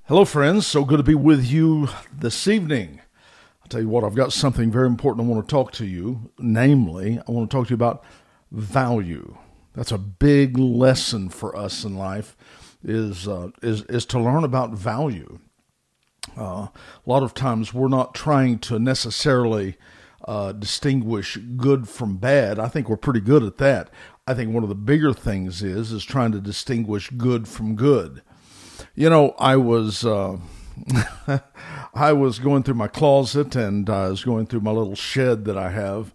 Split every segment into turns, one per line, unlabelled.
Hello, friends. So good to be with you this evening. I'll tell you what, I've got something very important I want to talk to you. Namely, I want to talk to you about value. That's a big lesson for us in life, is to learn about value. A lot of times we're not trying to necessarily distinguish good from bad. I think we're pretty good at that. I think one of the bigger things is trying to distinguish good from good. You know, I was I was going through my closet, and I was going through my little shed that I have.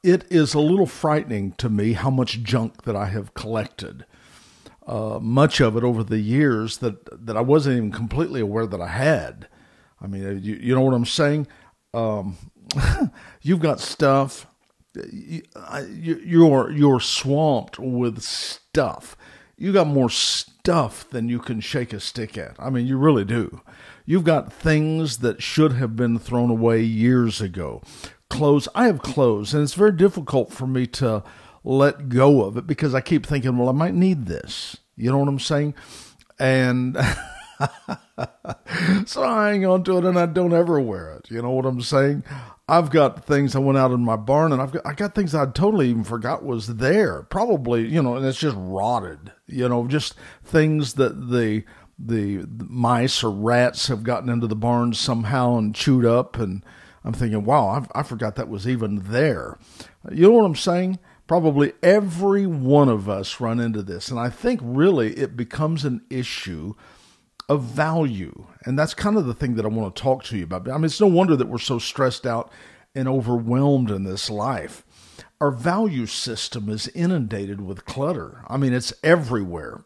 It is a little frightening to me how much junk that I have collected. Much of it over the years that I wasn't even completely aware that I had. I mean, you know what I'm saying? You've got stuff. You're swamped with stuff. You got more stuff than you can shake a stick at. I mean, you really do. You've got things that should have been thrown away years ago. Clothes. I have clothes, and it's very difficult for me to let go of it because I keep thinking, well, I might need this. You know what I'm saying? And so I hang on to it, and I don't ever wear it. You know what I'm saying? I've got things I went out in my barn, and I got things I totally even forgot was there. Probably, and it's just rotted. Just things that the mice or rats have gotten into the barn somehow and chewed up. And I'm thinking, wow, I forgot that was even there. You know what I'm saying? Probably every one of us run into this, and I think really it becomes an issue of value. And that's kind of the thing that I want to talk to you about. I mean, it's no wonder that we're so stressed out and overwhelmed in this life. Our value system is inundated with clutter. I mean, it's everywhere.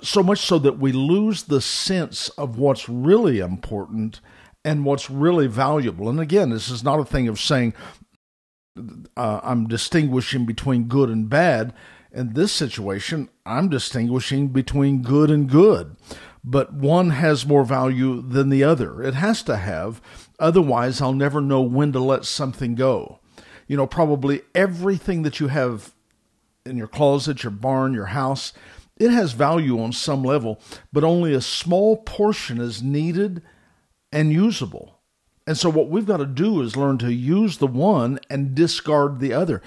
So much so that we lose the sense of what's really important and what's really valuable. And again, this is not a thing of saying I'm distinguishing between good and bad. In this situation, I'm distinguishing between good and good. But one has more value than the other. It has to have. Otherwise, I'll never know when to let something go. Probably everything that you have in your closet, your barn, your house, it has value on some level, but only a small portion is needed and usable. And so what we've got to do is learn to use the one and discard the other.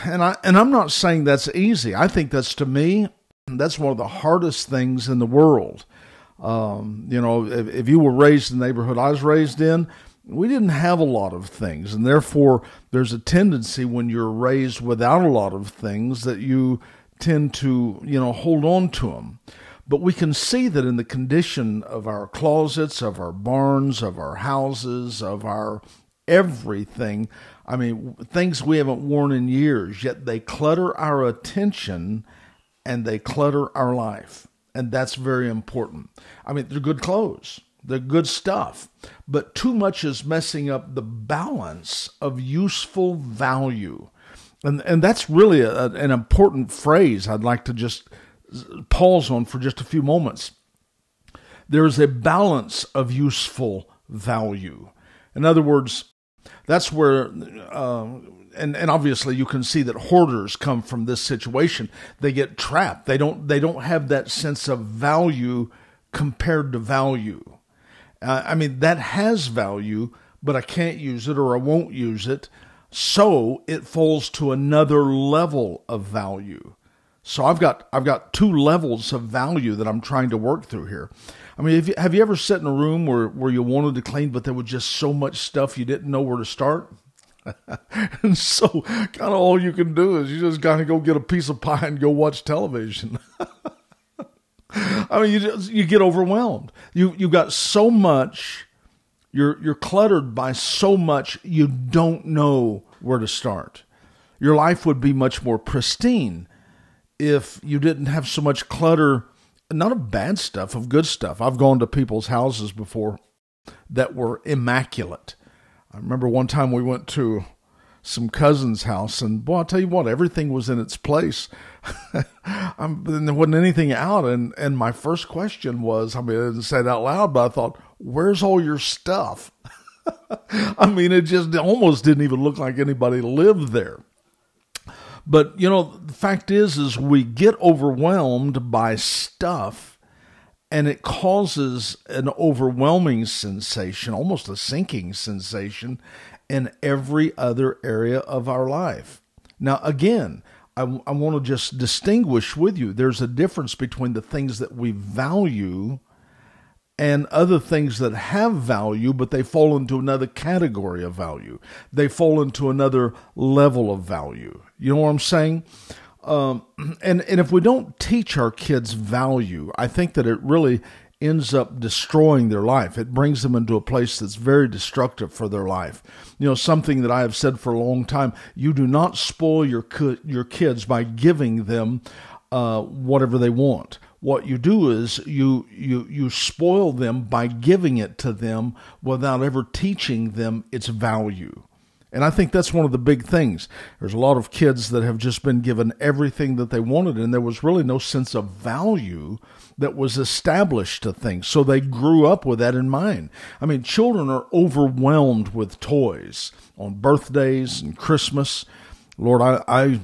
And I'm not saying that's easy. I think to me, that's one of the hardest things in the world. If you were raised in the neighborhood I was raised in, we didn't have a lot of things. And therefore, there's a tendency when you're raised without a lot of things that you tend to, hold on to them. But we can see that in the condition of our closets, of our barns, of our houses, of our everything. I mean, things we haven't worn in years, yet they clutter our attention and they clutter our life. And that's very important. I mean, they're good clothes. They're good stuff. But too much is messing up the balance of useful value. And that's really an important phrase I'd like to just pause on for just a few moments. There's a balance of useful value. In other words, that's where, and obviously you can see that hoarders come from this situation. They get trapped. They don't have that sense of value compared to value. That has value, but I can't use it or I won't use it. So it falls to another level of value. So I've got two levels of value that I'm trying to work through here. I mean, have you ever sat in a room where you wanted to clean, but there was just so much stuff you didn't know where to start? And so kind of all you can do is you just kind of go get a piece of pie and go watch television. I mean, you get overwhelmed. You've got so much, you're cluttered by so much you don't know where to start. Your life would be much more pristine if you didn't have so much clutter, not of bad stuff, of good stuff. I've gone to people's houses before that were immaculate. I remember one time we went to some cousin's house, and boy, I'll tell you what, everything was in its place. There wasn't anything out, and my first question was, I didn't say it out loud, but I thought, where's all your stuff? It just almost didn't even look like anybody lived there. But, the fact is we get overwhelmed by stuff and it causes an overwhelming sensation, almost a sinking sensation, in every other area of our life. Now, again, I want to just distinguish with you. There's a difference between the things that we value and other things that have value, but they fall into another category of value. They fall into another level of value. You know what I'm saying? And if we don't teach our kids value, I think that it really ends up destroying their life. It brings them into a place that's very destructive for their life. You know, something that I have said for a long time, you do not spoil your kids by giving them whatever they want. What you do is you spoil them by giving it to them without ever teaching them its value. And I think that's one of the big things. There's a lot of kids that have just been given everything that they wanted, and there was really no sense of value that was established to things. So they grew up with that in mind. I mean, children are overwhelmed with toys on birthdays and Christmas. Lord, I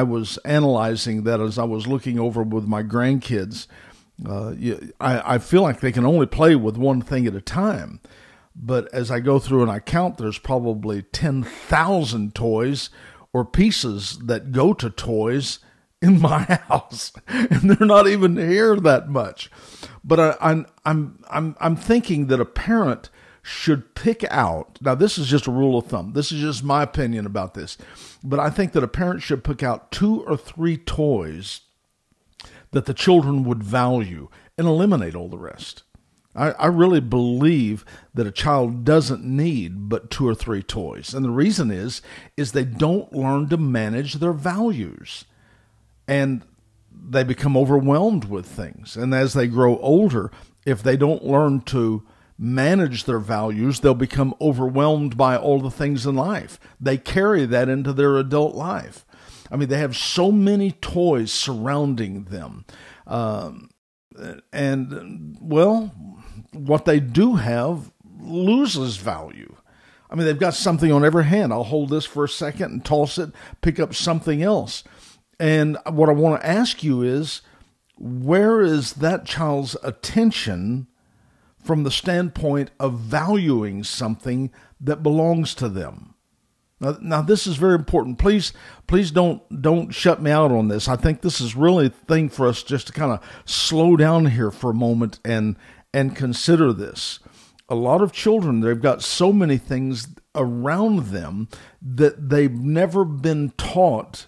was analyzing that as I was looking over with my grandkids. I feel like they can only play with one thing at a time. But as I go through and I count, there's probably 10,000 toys or pieces that go to toys in my house, and they're not even here that much. But I'm thinking that a parent should pick out. Now, this is just a rule of thumb. This is just my opinion about this. But I think that a parent should pick out 2 or 3 toys that the children would value and eliminate all the rest. I really believe that a child doesn't need but 2 or 3 toys. And the reason is they don't learn to manage their values. And they become overwhelmed with things. And as they grow older, if they don't learn to manage their values, they'll become overwhelmed by all the things in life. They carry that into their adult life. I mean, they have so many toys surrounding them. And, well, what they do have loses value. I mean, they've got something on every hand. I'll hold this for a second and toss it, pick up something else. And what I want to ask you is, where is that child's attention from the standpoint of valuing something that belongs to them? Now this is very important. Please don't shut me out on this. I think this is really a thing for us just to kind of slow down here for a moment and consider this. A lot of children, they've got so many things around them that they've never been taught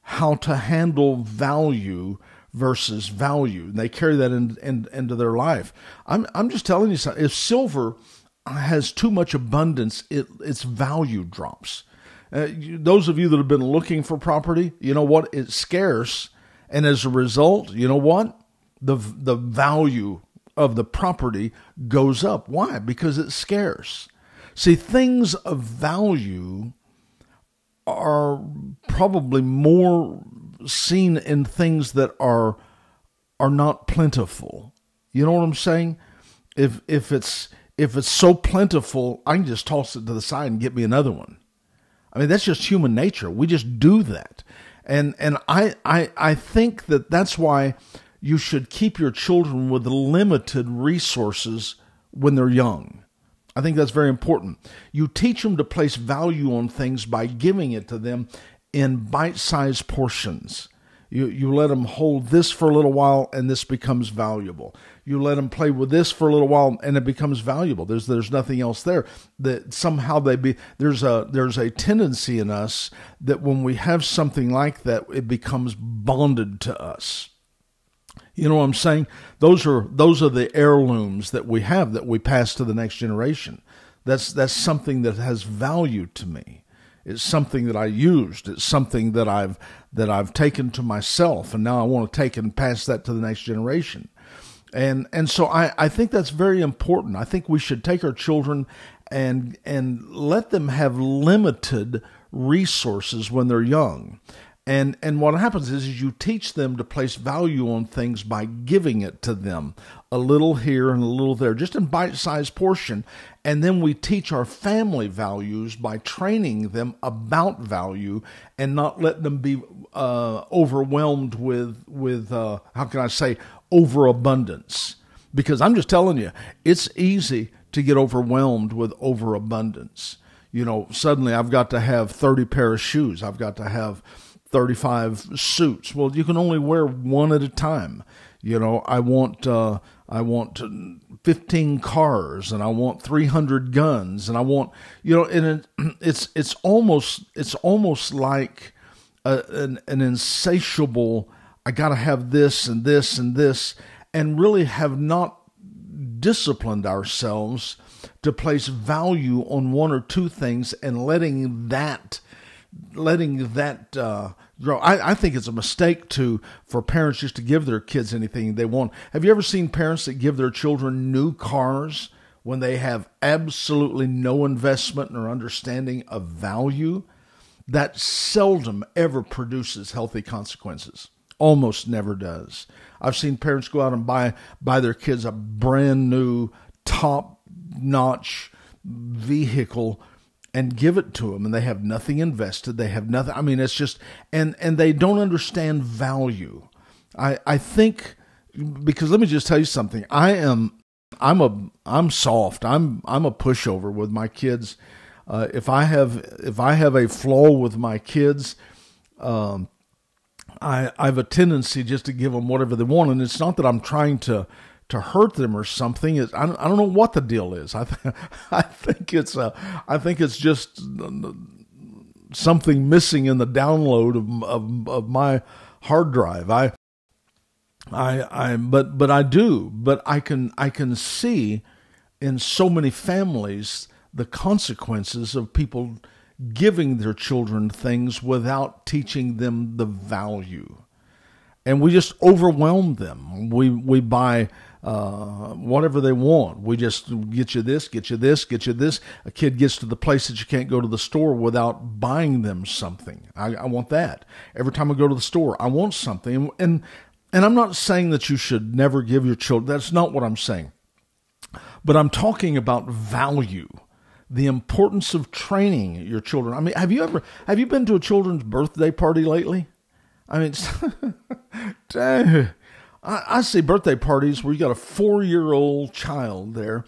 how to handle value versus value. And they carry that into their life. I'm just telling you something. If silver has too much abundance, its value drops. Those of you that have been looking for property, you know what? It's scarce. And as a result, you know what? The value of the property goes up. Why? Because it's scarce. See, things of value are probably more seen in things that are not plentiful. You know what I'm saying? If it's so plentiful, I can just toss it to the side and get me another one. I mean, that's just human nature. We just do that. And I think that that's why you should keep your children with limited resources when they're young. I think that's very important. You teach them to place value on things by giving it to them in bite-sized portions. You let them hold this for a little while, and this becomes valuable. You let them play with this for a little while, and it becomes valuable. There's nothing else there. That somehow there's a tendency in us that when we have something like that, it becomes bonded to us. You know what I'm saying? Those are the heirlooms that we have that we pass to the next generation. That's something that has value to me. It's something that I used. It's something that I've taken to myself, and now I want to take and pass that to the next generation. And so I think that's very important. I think we should take our children and let them have limited resources when they're young. And what happens is you teach them to place value on things by giving it to them, a little here and a little there, just in bite-sized portion. And then we teach our family values by training them about value and not letting them be overwhelmed with how can I say, overabundance. Because I'm just telling you, it's easy to get overwhelmed with overabundance. Suddenly I've got to have 30 pair of shoes. I've got to have 35 suits. Well, you can only wear one at a time. I want 15 cars, and I want 300 guns, and I want, and it's almost like an insatiable, I got to have this and this and this, and really have not disciplined ourselves to place value on one or two things and letting that grow. I think it's a mistake for parents just to give their kids anything they want. Have you ever seen parents that give their children new cars when they have absolutely no investment or understanding of value? That seldom ever produces healthy consequences. Almost never does. I've seen parents go out and buy their kids a brand new top-notch vehicle and give it to them, and they have nothing invested. They have nothing. I mean, it's just, and they don't understand value. I think, because let me just tell you something. I'm soft. I'm a pushover with my kids. If I have a flaw with my kids, I have a tendency just to give them whatever they want, and it's not that I'm trying to hurt them or something. I don't know what the deal is. I think it's just something missing in the download of my hard drive. But I can see in so many families the consequences of people giving their children things without teaching them the value. And we just overwhelm them. We buy whatever they want. We just get you this, get you this, get you this. A kid gets to the place that you can't go to the store without buying them something. I want that. Every time I go to the store, I want something. And I'm not saying that you should never give your children. That's not what I'm saying. But I'm talking about value. The importance of training your children. I mean, have you been to a children's birthday party lately? I mean, dang. I see birthday parties where you got a 4-year-old child there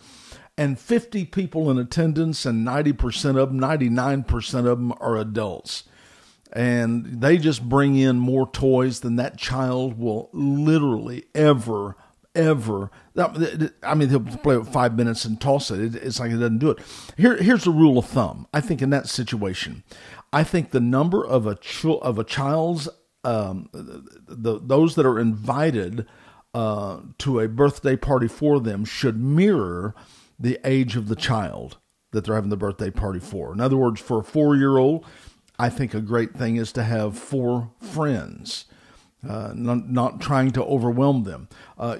and 50 people in attendance, and 90% of them, 99% of them are adults. And they just bring in more toys than that child will literally ever. I mean, they'll play it 5 minutes and toss it. It's like it doesn't do it. Here's the rule of thumb. I think in that situation, I think the number of a child's those that are invited to a birthday party for them should mirror the age of the child that they're having the birthday party for. In other words, for a 4-year-old, I think a great thing is to have 4 friends. Not trying to overwhelm them.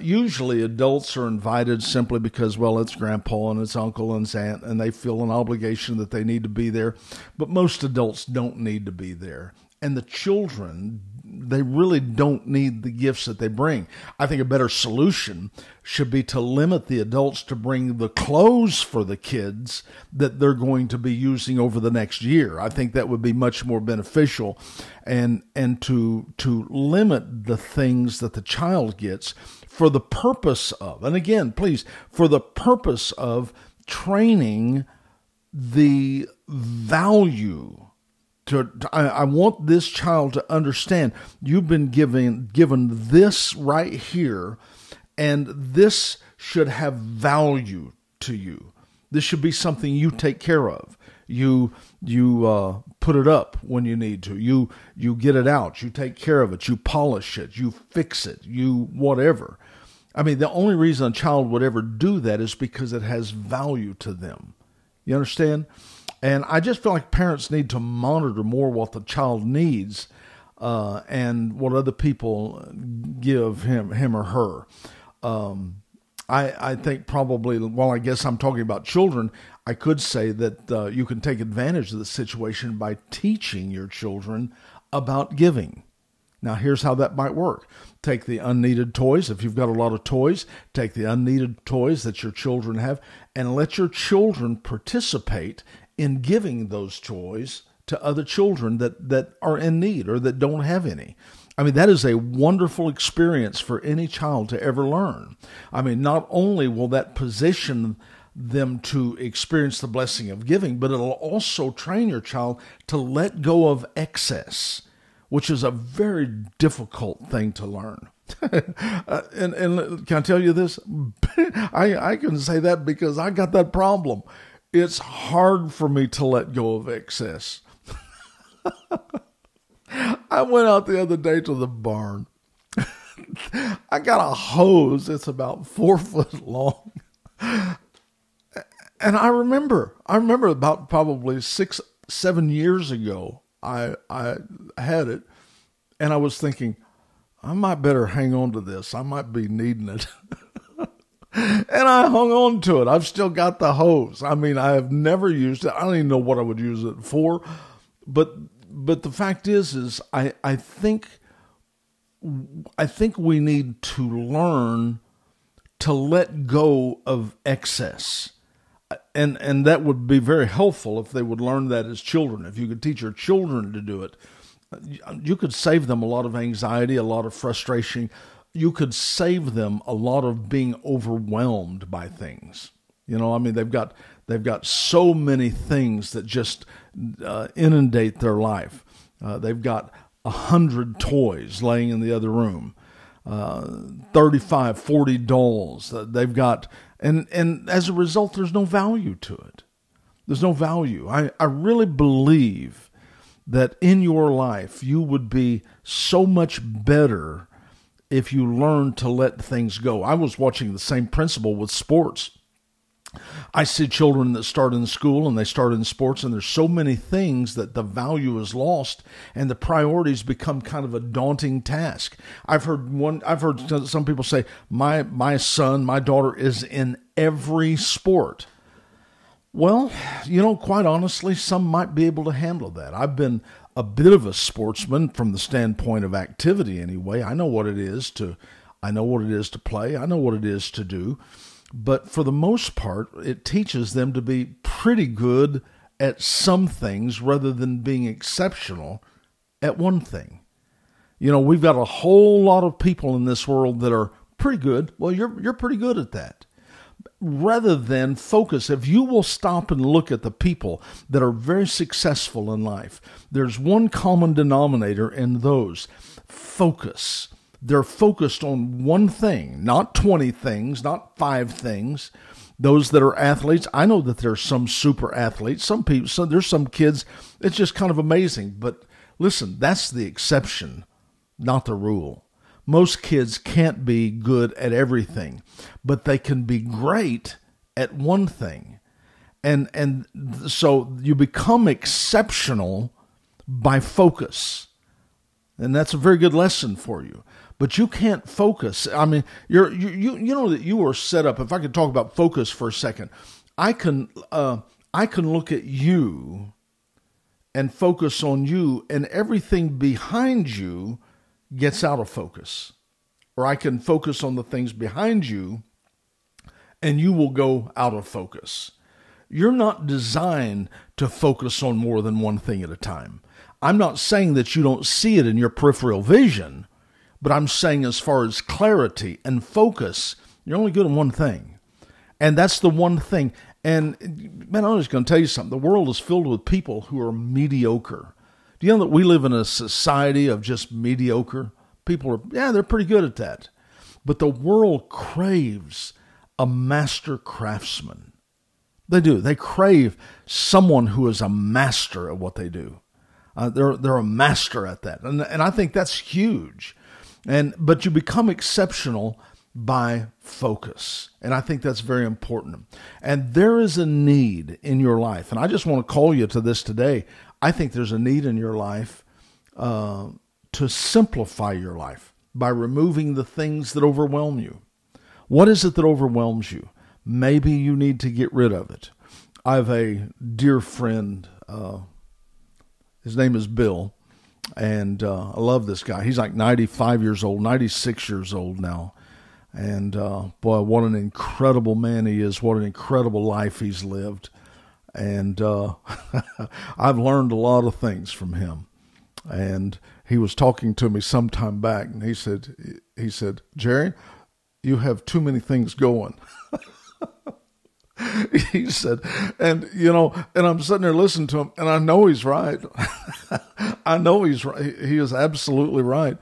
Usually adults are invited simply because, well, it's grandpa and it's uncle and it's aunt, and they feel an obligation that they need to be there. But most adults don't need to be there. And the children, they really don't need the gifts that they bring. I think a better solution should be to limit the adults to bring the clothes for the kids that they're going to be using over the next year. I think that would be much more beneficial, and to limit the things that the child gets for the purpose of, and again, please, for the purpose of training the value. I want this child to understand you've been given this right here, and this should have value to you. This should be something you take care of. You put it up when you need to. You get it out. You take care of it. You polish it. You fix it. You whatever. I mean, the only reason a child would ever do that is because it has value to them. You understand? And I just feel like parents need to monitor more what the child needs and what other people give him or her. I think probably, well, I guess I'm talking about children, I could say that you can take advantage of the situation by teaching your children about giving. Now, here's how that might work. Take the unneeded toys. If you've got a lot of toys, take the unneeded toys that your children have and let your children participate in giving those toys to other children that are in need or that don't have any. I mean, that is a wonderful experience for any child to ever learn. I mean, not only will that position them to experience the blessing of giving, but it'll also train your child to let go of excess, which is a very difficult thing to learn. and can I tell you this? I can say that because I got that problem. It's hard for me to let go of excess. I went out the other day to the barn. I got a hose that's about 4 foot long. And I remember about probably 6-7 years ago, I had it, and I was thinking, I might better hang on to this. I might be needing it. And I hung on to it. I've still got the hose. I mean, I have never used it. I don't even know what I would use it for. But the fact is I think we need to learn to let go of excess. And that would be very helpful if they would learn that as children. If you could teach your children to do it, you could save them a lot of anxiety, a lot of frustration. You could save them a lot of being overwhelmed by things. You know, I mean, they've got so many things that just inundate their life. They've got 100 toys laying in the other room, 35, 40 dolls. They've got, and as a result, there's no value to it. There's no value. I really believe that in your life, you would be so much better if you learn to let things go. I was watching the same principle with sports. I see children that start in school and they start in sports, and there's so many things that the value is lost and the priorities become kind of a daunting task. I've heard some people say, my son, my daughter is in every sport. Well, you know, quite honestly, some might be able to handle that. I've been a bit of a sportsman from the standpoint of activity anyway. I know what it is to play. I know what it is to do. But for the most part, it teaches them to be pretty good at some things rather than being exceptional at one thing. You know, we've got a whole lot of people in this world that are pretty good. Well, you're pretty good at that. Rather than focus, if you will stop and look at the people that are very successful in life, there's one common denominator in those: focus. They're focused on one thing, not 20 things, not 5 things. Those that are athletes, I know that there's some super athletes, some people, there's some kids, it's just kind of amazing. But listen, that's the exception, not the rule. Most kids can't be good at everything, but they can be great at one thing. And so you become exceptional by focus. And that's a very good lesson for you. But you can't focus. I mean, you know that you are set up. If I could talk about focus for a second, I can look at you and focus on you, and everything behind you gets out of focus. Or I can focus on the things behind you, and you will go out of focus. You're not designed to focus on more than one thing at a time. I'm not saying that you don't see it in your peripheral vision, but I'm saying as far as clarity and focus, you're only good at one thing. And that's the one thing. And man, I'm just going to tell you something. The world is filled with people who are mediocre. Do you know that we live in a society of just mediocre? People are, they're pretty good at that. But the world craves a master craftsman. They do. They crave someone who is a master at what they do. They're a master at that. And I think that's huge. But you become exceptional by focus. And I think that's very important. And there is a need in your life. And I just want to call you to this today. I think there's a need in your life to simplify your life by removing the things that overwhelm you. What is it that overwhelms you? Maybe you need to get rid of it. I have a dear friend. His name is Bill. And I love this guy. He's like 95 years old, 96 years old now. And boy, what an incredible man he is. What an incredible life he's lived. And I've learned a lot of things from him. And he was talking to me some time back, and he said, Jerry, you have too many things going. He said, and I'm sitting there listening to him, and I know he's right. I know he's right. He is absolutely right.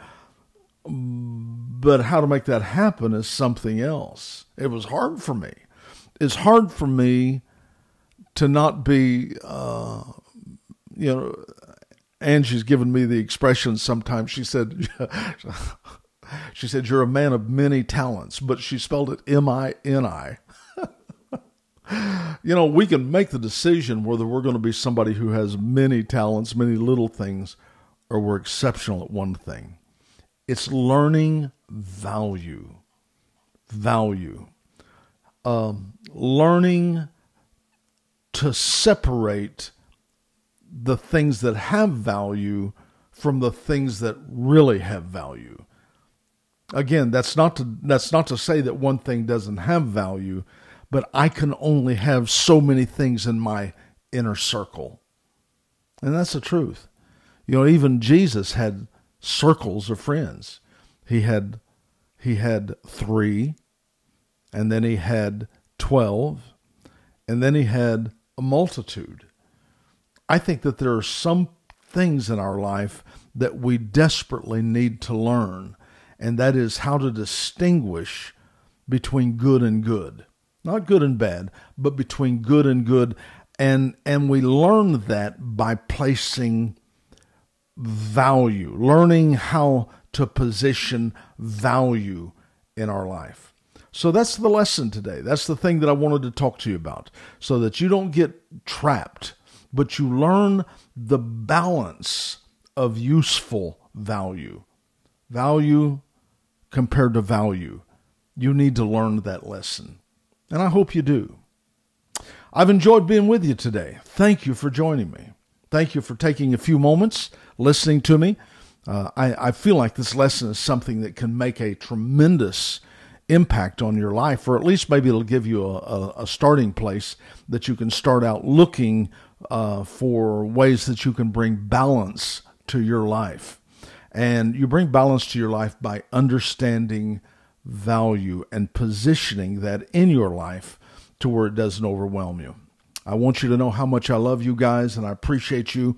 But how to make that happen is something else. It was hard for me. It's hard for me to not be, Angie's given me the expression sometimes. She said, you're a man of many talents, but she spelled it M-I-N-I. We can make the decision whether we're going to be somebody who has many talents, many little things, or we're exceptional at one thing. It's learning value. Learning to separate the things that have value from the things that really have value. Again, that's not to say that one thing doesn't have value, but I can only have so many things in my inner circle. And that's the truth. Even Jesus had circles of friends. He had 3, and then he had 12, and then he had a multitude. I think that there are some things in our life that we desperately need to learn, and that is how to distinguish between good and good. Not good and bad, but between good and good. And we learn that by placing value, learning how to position value in our life. So that's the lesson today. That's the thing that I wanted to talk to you about, so that you don't get trapped, but you learn the balance of useful value. Value compared to value. You need to learn that lesson. And I hope you do. I've enjoyed being with you today. Thank you for joining me. Thank you for taking a few moments listening to me. I feel like this lesson is something that can make a tremendous impact on your life, or at least maybe it'll give you a starting place that you can start out looking for ways that you can bring balance to your life. And you bring balance to your life by understanding value and positioning that in your life to where it doesn't overwhelm you. I want you to know how much I love you guys, and I appreciate you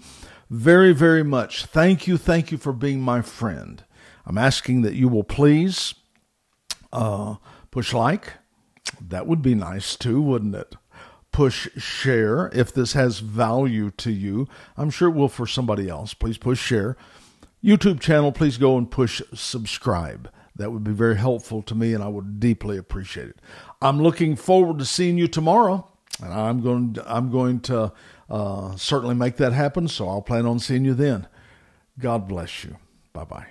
very, very much. Thank you for being my friend. I'm asking that you will please push like. That would be nice too, wouldn't it? Push share if this has value to you. I'm sure it will for somebody else. Please push share. YouTube channel, please go and push subscribe. That would be very helpful to me, and I would deeply appreciate it. I'm looking forward to seeing you tomorrow, and I'm going to certainly make that happen, so I'll plan on seeing you then. God bless you. Bye-bye.